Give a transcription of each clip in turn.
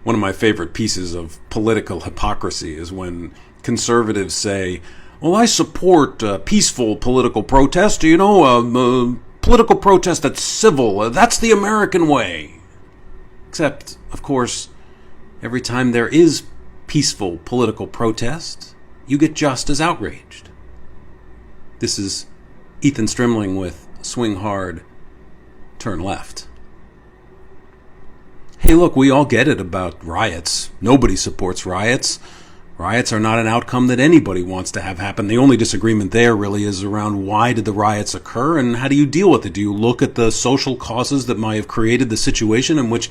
One of my favorite pieces of political hypocrisy is when conservatives say, well, I support peaceful political protest, political protest that's civil. That's the American way. Except, of course, every time there is peaceful political protest, you get just as outraged. This is Ethan Strimling with Swing Hard, Turn Left. Hey, look, we all get it about riots. Nobody supports riots. Riots are not an outcome that anybody wants to have happen. The only disagreement there really is around why did the riots occur and how do you deal with it? Do you look at the social causes that might have created the situation in which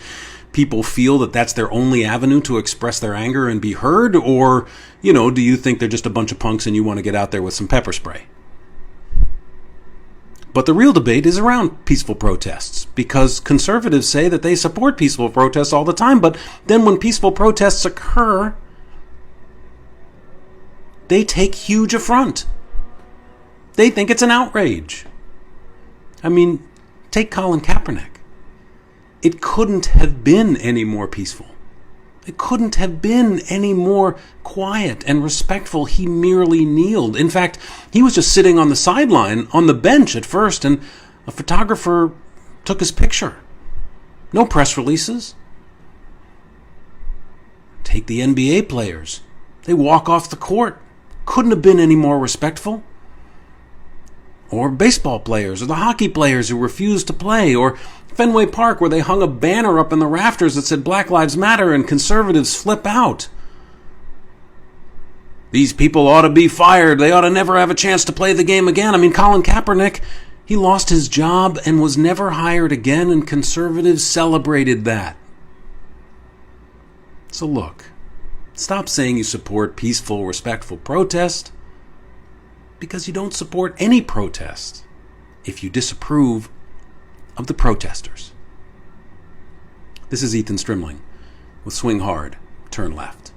people feel that that's their only avenue to express their anger and be heard? Or, do you think they're just a bunch of punks and you want to get out there with some pepper spray? But the real debate is around peaceful protests, because conservatives say that they support peaceful protests all the time, but then when peaceful protests occur, they take huge affront. They think it's an outrage. I mean, take Colin Kaepernick. It couldn't have been any more peaceful. It couldn't have been any more quiet and respectful. He merely kneeled. In fact, he was just sitting on the sideline, on the bench at first, and a photographer took his picture. No press releases. Take the NBA players. They walk off the court. Couldn't have been any more respectful. Or baseball players, or the hockey players who refused to play, or Fenway Park where they hung a banner up in the rafters that said Black Lives Matter and conservatives flip out. These people ought to be fired. They ought to never have a chance to play the game again. I mean, Colin Kaepernick, he lost his job and was never hired again, and conservatives celebrated that. So look, stop saying you support peaceful, respectful protest, because you don't support any protest if you disapprove of the protesters. This is Ethan Strimling with Swing Hard, Turn Left.